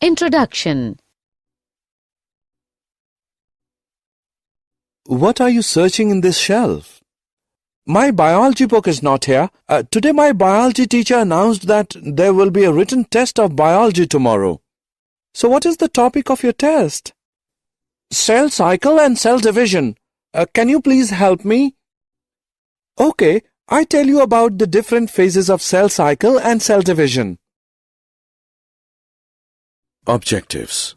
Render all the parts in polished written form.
Introduction. What are you searching in this shelf? My biology book is not here. Today my biology teacher announced that there will be a written test of biology tomorrow. So what is the topic of your test? Cell cycle and cell division. Can you please help me? Okay, I tell you about the different phases of cell cycle and cell division. Objectives.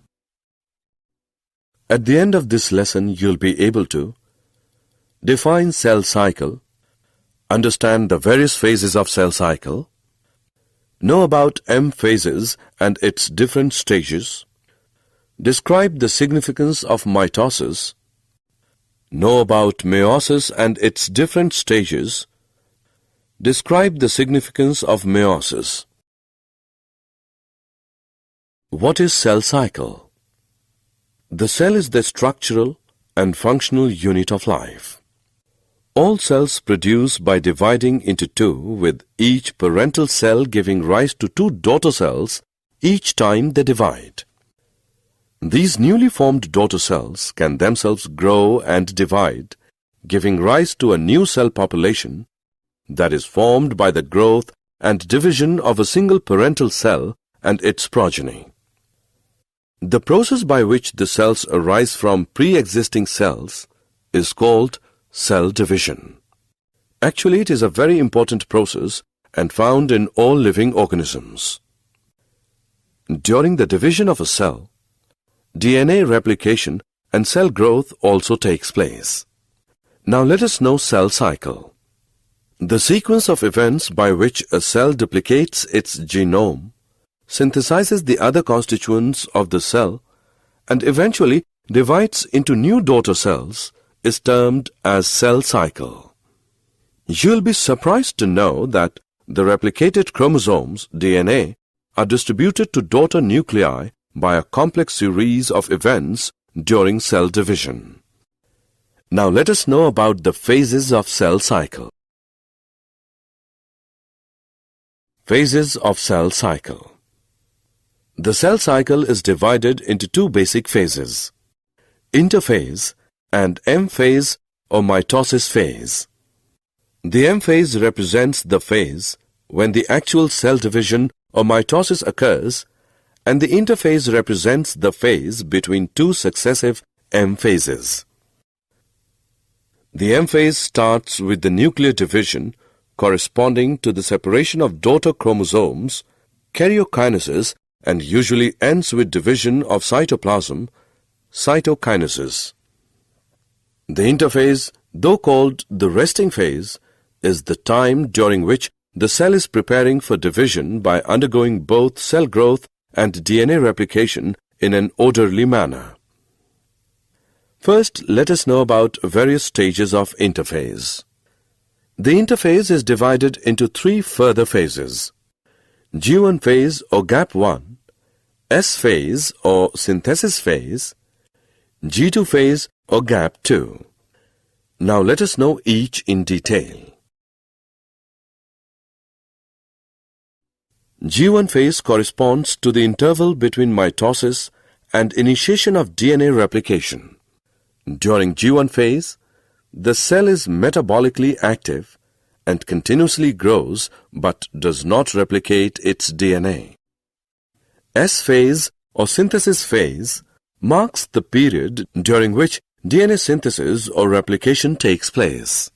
At the end of this lesson, you'll be able to define cell cycle, understand the various phases of cell cycle, know about M phases and its different stages, describe the significance of mitosis, know about meiosis and its different stages, describe the significance of meiosis. What is cell cycle? The cell is the structural and functional unit of life. All cells produce by dividing into two, with each parental cell giving rise to two daughter cells each time they divide. These newly formed daughter cells can themselves grow and divide, giving rise to a new cell population that is formed by the growth and division of a single parental cell and its progeny. The process by which the cells arise from pre-existing cells is called cell division. Actually, it is a very important process and found in all living organisms. During the division of a cell, DNA replication and cell growth also takes place. Now let us know cell cycle. The sequence of events by which a cell duplicates its genome, synthesizes the other constituents of the cell, and eventually divides into new daughter cells is termed as cell cycle. You'll be surprised to know that the replicated chromosomes, DNA, are distributed to daughter nuclei by a complex series of events during cell division. Now let us know about the phases of cell cycle. Phases of cell cycle. The cell cycle is divided into two basic phases: interphase and M phase or mitosis phase. The M phase represents the phase when the actual cell division or mitosis occurs, and the interphase represents the phase between two successive M phases. The M phase starts with the nuclear division corresponding to the separation of daughter chromosomes, karyokinesis, and usually ends with division of cytoplasm, cytokinesis. The interphase, though called the resting phase, is the time during which the cell is preparing for division by undergoing both cell growth and DNA replication in an orderly manner. First, let us know about various stages of interphase. The interphase is divided into three further phases: G1 phase or gap 1, S phase or synthesis phase, G2 phase or gap 2. Now let us know each in detail. G1 phase corresponds to the interval between mitosis and initiation of DNA replication. During G1 phase, the cell is metabolically active and continuously grows but does not replicate its DNA. S phase or synthesis phase marks the period during which DNA synthesis or replication takes place.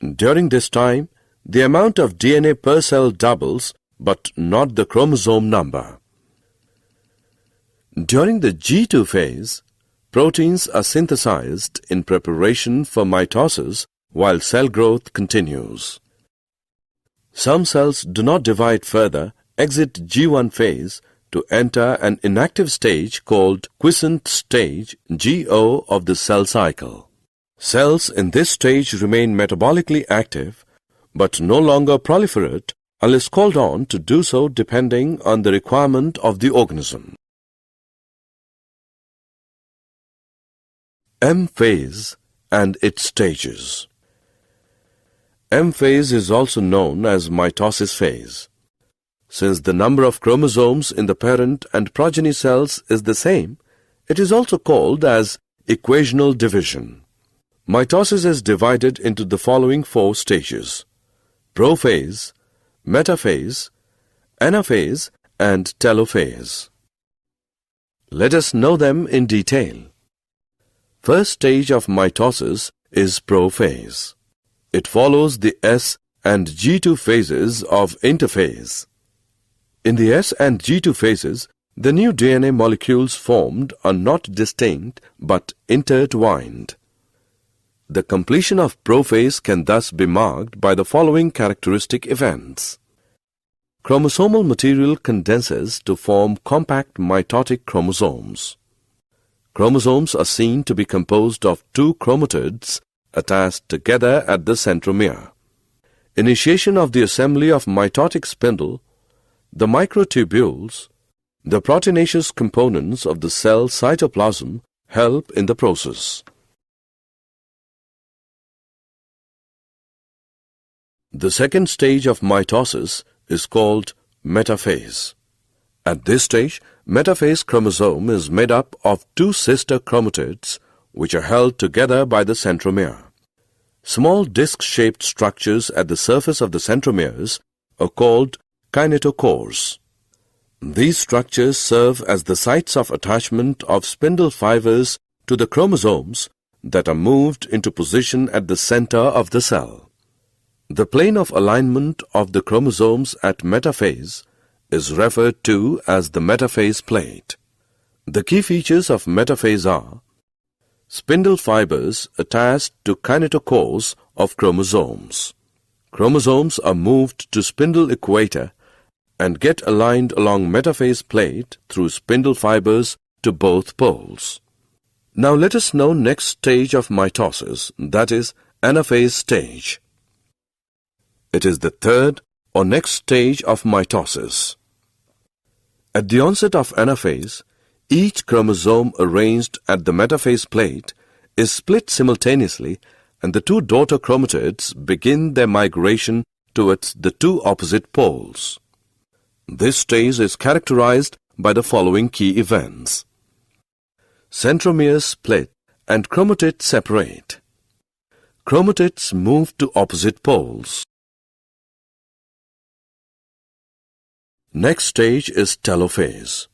During this time, the amount of DNA per cell doubles, but not the chromosome number. During the G2 phase, proteins are synthesized in preparation for mitosis while cell growth continues. Some cells do not divide further, exit G1 phase to enter an inactive stage called quiescent stage, GO, of the cell cycle. Cells in this stage remain metabolically active but no longer proliferate unless called on to do so depending on the requirement of the organism. M phase and its stages. M phase is also known as mitosis phase. Since the number of chromosomes in the parent and progeny cells is the same, it is also called as equational division. Mitosis is divided into the following 4 stages: prophase, metaphase, anaphase, and telophase. Let us know them in detail. First stage of mitosis is prophase. It follows the S and G2 phases of interphase. In the S and G2 phases, the new DNA molecules formed are not distinct but intertwined. The completion of prophase can thus be marked by the following characteristic events. Chromosomal material condenses to form compact mitotic chromosomes. Chromosomes are seen to be composed of 2 chromatids attached together at the centromere. Initiation of the assembly of mitotic spindle, the microtubules, the proteinaceous components of the cell cytoplasm help in the process. The second stage of mitosis is called metaphase. At this stage, metaphase chromosome is made up of 2 sister chromatids which are held together by the centromere. Small disc-shaped structures at the surface of the centromeres are called kinetochores. These structures serve as the sites of attachment of spindle fibers to the chromosomes that are moved into position at the center of the cell. The plane of alignment of the chromosomes at metaphase is referred to as the metaphase plate. The key features of metaphase are spindle fibers attached to kinetochores of chromosomes. Chromosomes are moved to spindle equator and get aligned along metaphase plate through spindle fibers to both poles. Now let us know next stage of mitosis, that is anaphase stage. It is the third or next stage of mitosis. At the onset of anaphase, each chromosome arranged at the metaphase plate is split simultaneously and the 2 daughter chromatids begin their migration towards the 2 opposite poles. This stage is characterized by the following key events. Centromeres split and chromatids separate. Chromatids move to opposite poles. Next stage is telophase.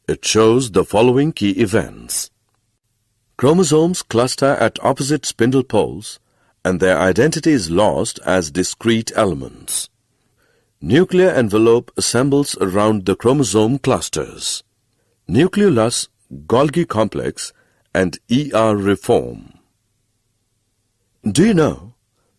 It shows the following key events. Chromosomes cluster at opposite spindle poles and their identity is lost as discrete elements. Nuclear envelope assembles around the chromosome clusters. Nucleolus, Golgi complex, and ER reform. Do you know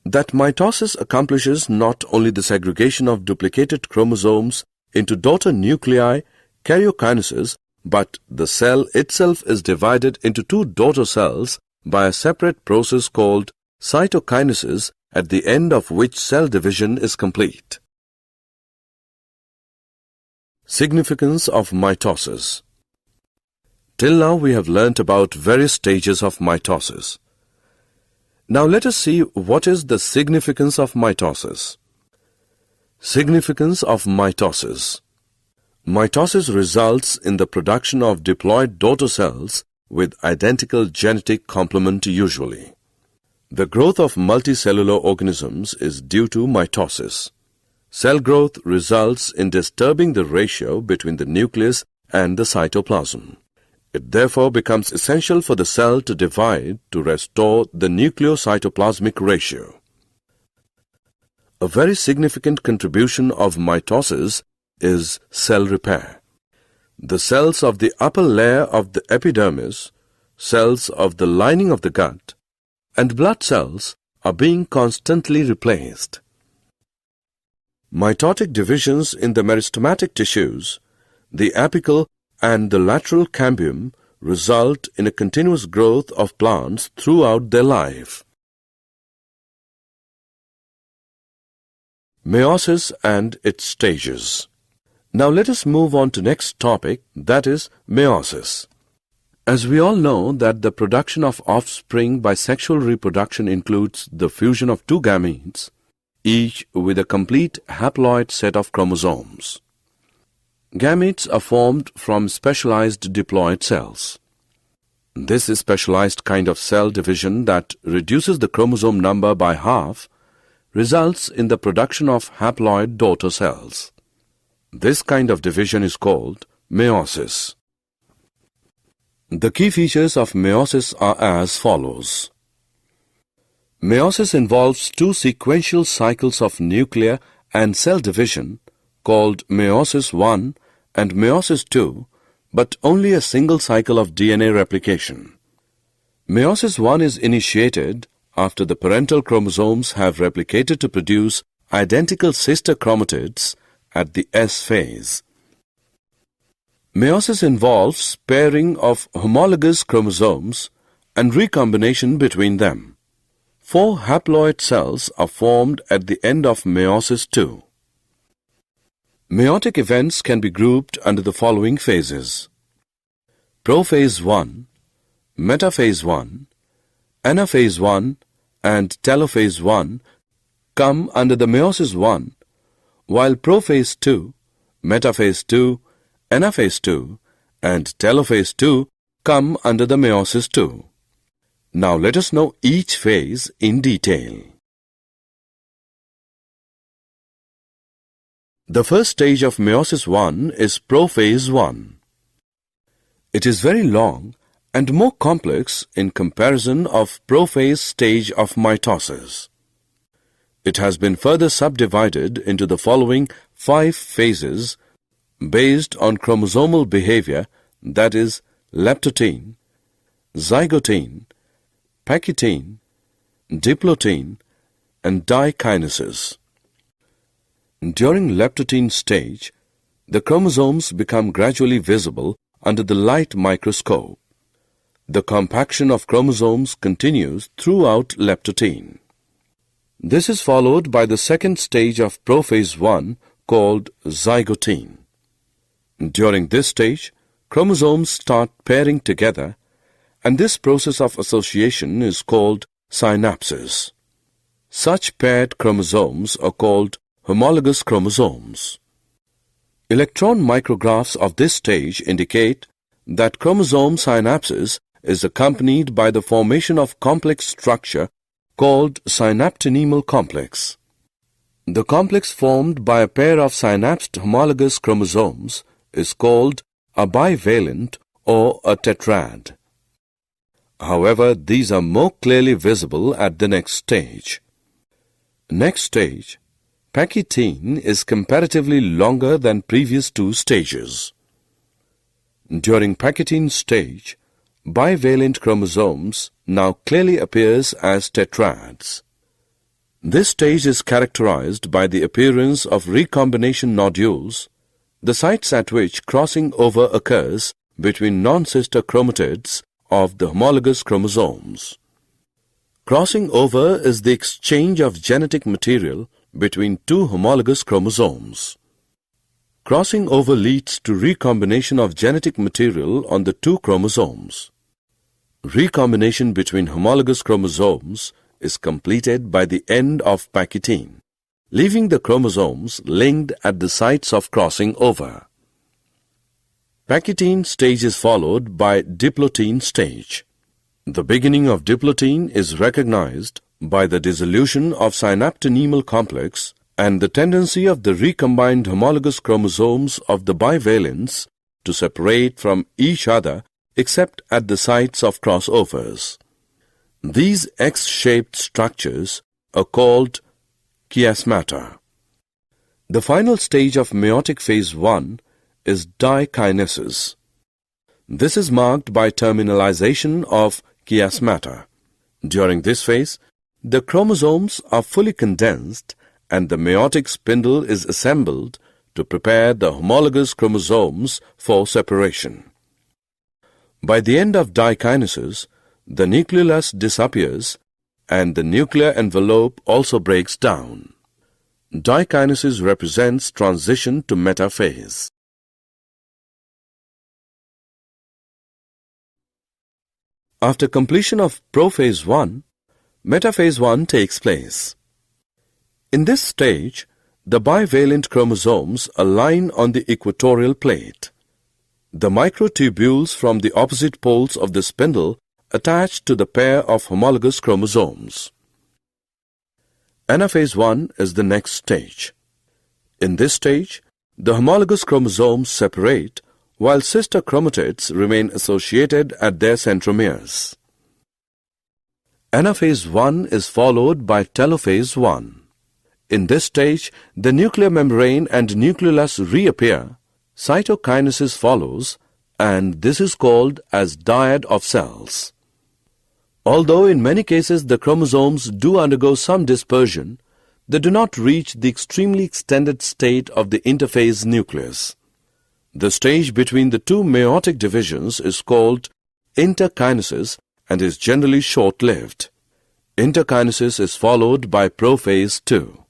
that mitosis accomplishes not only the segregation of duplicated chromosomes into daughter nuclei, karyokinesis, but the cell itself is divided into 2 daughter cells by a separate process called cytokinesis, at the end of which cell division is complete. Significance of mitosis. Till now we have learnt about various stages of mitosis. Now let us see what is the significance of mitosis. Significance of mitosis. Mitosis results in the production of diploid daughter cells with identical genetic complement usually. The growth of multicellular organisms is due to mitosis. Cell growth results in disturbing the ratio between the nucleus and the cytoplasm. It therefore becomes essential for the cell to divide to restore the nucleocytoplasmic ratio. A very significant contribution of mitosis is cell repair. The cells of the upper layer of the epidermis, cells of the lining of the gut, and blood cells are being constantly replaced. Mitotic divisions in the meristematic tissues, the apical and the lateral cambium result in a continuous growth of plants throughout their life. Meiosis and its stages. Now let us move on to next topic, that is meiosis. As we all know that the production of offspring by sexual reproduction includes the fusion of 2 gametes, each with a complete haploid set of chromosomes. Gametes are formed from specialized diploid cells. This specialized kind of cell division that reduces the chromosome number by half results in the production of haploid daughter cells. This kind of division is called meiosis. The key features of meiosis are as follows. Meiosis involves two sequential cycles of nuclear and cell division called meiosis I and meiosis II, but only a single cycle of DNA replication. Meiosis I is initiated after the parental chromosomes have replicated to produce identical sister chromatids at the S phase. Meiosis involves pairing of homologous chromosomes and recombination between them. 4 haploid cells are formed at the end of meiosis II. Meiotic events can be grouped under the following phases: prophase I, metaphase I, anaphase I, and telophase I come under the meiosis I, while prophase II, metaphase II, anaphase II, and telophase II come under the meiosis II. Now let us know each phase in detail. The first stage of meiosis I is prophase I. It is very long and more complex in comparison of prophase stage of mitosis. It has been further subdivided into the following 5 phases based on chromosomal behavior, that is, leptotene, zygotene, pachytene, diplotene, and dikinesis. During leptotene stage, the chromosomes become gradually visible under the light microscope. The compaction of chromosomes continues throughout leptotene. This is followed by the second stage of prophase I called zygotene. During this stage, chromosomes start pairing together, and this process of association is called synapsis. Such paired chromosomes are called homologous chromosomes. Electron micrographs of this stage indicate that chromosome synapsis is accompanied by the formation of complex structure called synaptonemal complex. The complex formed by a pair of synapsed homologous chromosomes is called a bivalent or a tetrad. However, these are more clearly visible at the next stage. Next stage, pachytene is comparatively longer than previous 2 stages. During pachytene stage, bivalent chromosomes now clearly appears as tetrads. This stage is characterized by the appearance of recombination nodules, the sites at which crossing over occurs between non-sister chromatids of the homologous chromosomes. Crossing over is the exchange of genetic material between 2 homologous chromosomes. Crossing over leads to recombination of genetic material on the 2 chromosomes. Recombination between homologous chromosomes is completed by the end of pachytene, leaving the chromosomes linked at the sites of crossing over. Pachytene stage is followed by diplotene stage. The beginning of diplotene is recognized by the dissolution of synaptonemal complex and the tendency of the recombined homologous chromosomes of the bivalents to separate from each other except at the sites of crossovers. These X-shaped structures are called chiasmata. The final stage of meiotic phase I is dikinesis. This is marked by terminalization of chiasmata. During this phase, the chromosomes are fully condensed and the meiotic spindle is assembled to prepare the homologous chromosomes for separation. By the end of dikinesis, the nucleolus disappears and the nuclear envelope also breaks down. Dikinesis represents transition to metaphase. After completion of prophase I, metaphase I takes place. In this stage, the bivalent chromosomes align on the equatorial plate. The microtubules from the opposite poles of the spindle attach to the pair of homologous chromosomes. Anaphase 1 is the next stage. In this stage, the homologous chromosomes separate while sister chromatids remain associated at their centromeres. Anaphase 1 is followed by telophase 1. In this stage, the nuclear membrane and nucleolus reappear, cytokinesis follows, and this is called as dyad of cells. Although in many cases the chromosomes do undergo some dispersion, they do not reach the extremely extended state of the interphase nucleus. The stage between the two meiotic divisions is called interkinesis and is generally short-lived. Interkinesis is followed by prophase 2.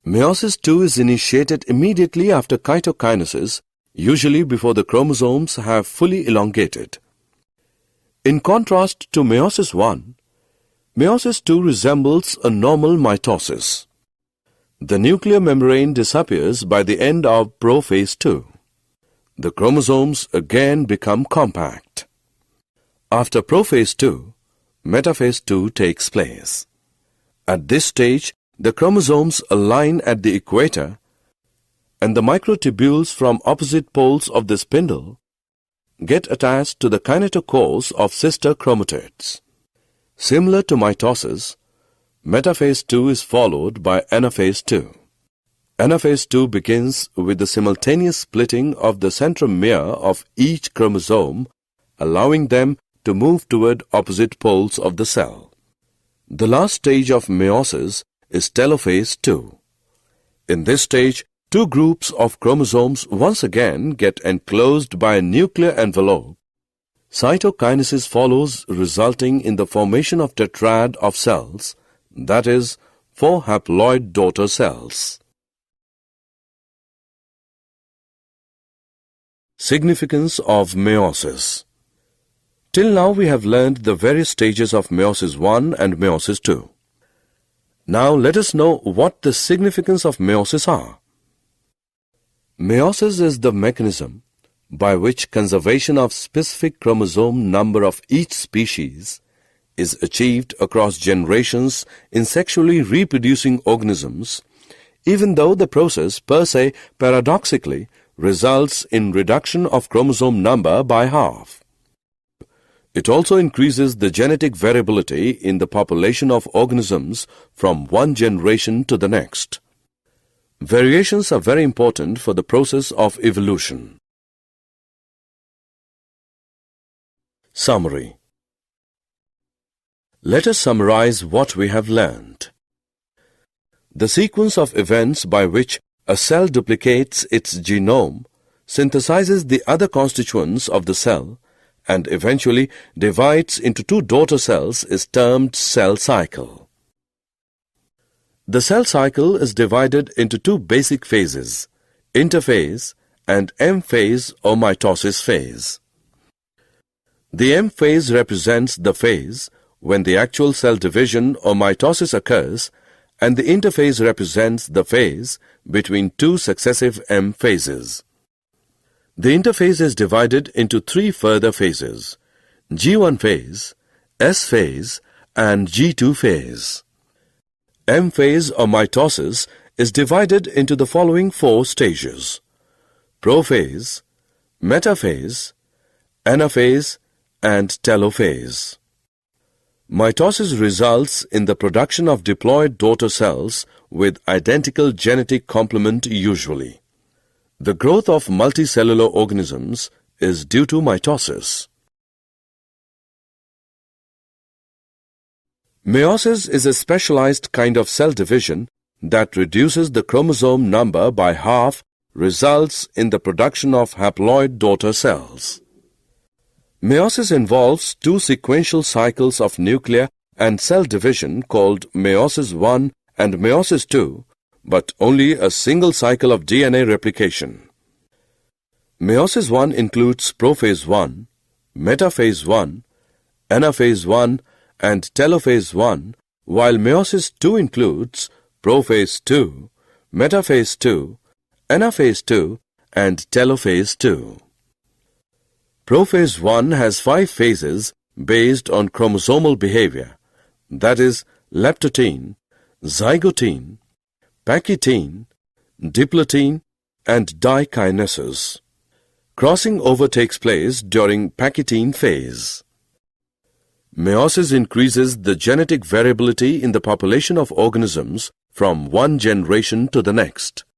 Meiosis II is initiated immediately after chitokinesis, usually before the chromosomes have fully elongated. In contrast to meiosis I, meiosis II resembles a normal mitosis. The nuclear membrane disappears by the end of prophase 2. The chromosomes again become compact. After prophase 2, metaphase 2 takes place. At this stage, the chromosomes align at the equator and the microtubules from opposite poles of the spindle get attached to the kinetochores of sister chromatids. Similar to mitosis, metaphase 2 is followed by anaphase 2. Anaphase 2 begins with the simultaneous splitting of the centromere of each chromosome, allowing them to move toward opposite poles of the cell. The last stage of meiosis is telophase 2. In this stage, two groups of chromosomes once again get enclosed by a nuclear envelope. Cytokinesis follows, resulting in the formation of tetrad of cells, that is, 4 haploid daughter cells. Significance of meiosis. Till now we have learned the various stages of meiosis I and meiosis II. Now let us know what the significance of meiosis are. Meiosis is the mechanism by which conservation of specific chromosome number of each species is achieved across generations in sexually reproducing organisms, even though the process per se paradoxically results in reduction of chromosome number by half. It also increases the genetic variability in the population of organisms from one generation to the next. Variations are very important for the process of evolution. Summary. Let us summarize what we have learned. The sequence of events by which a cell duplicates its genome, synthesizes the other constituents of the cell, and eventually divides into two daughter cells is termed cell cycle. The cell cycle is divided into two basic phases, interphase and M phase or mitosis phase. The M phase represents the phase when the actual cell division or mitosis occurs, and the interphase represents the phase between two successive M phases. The interphase is divided into three further phases: G1 phase, S phase, and G2 phase. M phase or mitosis is divided into the following four stages: prophase, metaphase, anaphase, and telophase. Mitosis results in the production of diploid daughter cells with identical genetic complement usually. The growth of multicellular organisms is due to mitosis. Meiosis is a specialized kind of cell division that reduces the chromosome number by half, results in the production of haploid daughter cells. Meiosis involves two sequential cycles of nuclear and cell division called meiosis I and meiosis II, but only a single cycle of DNA replication. Meiosis I includes prophase I, metaphase I, anaphase I, and telophase 1, while meiosis II includes prophase II, metaphase II, anaphase II, and telophase II. Prophase 1 has 5 phases based on chromosomal behavior, that is, leptotene, zygotene, pachytene, diplotin, and dikinesis. Crossing over takes place during pachytene phase. Meiosis increases the genetic variability in the population of organisms from one generation to the next.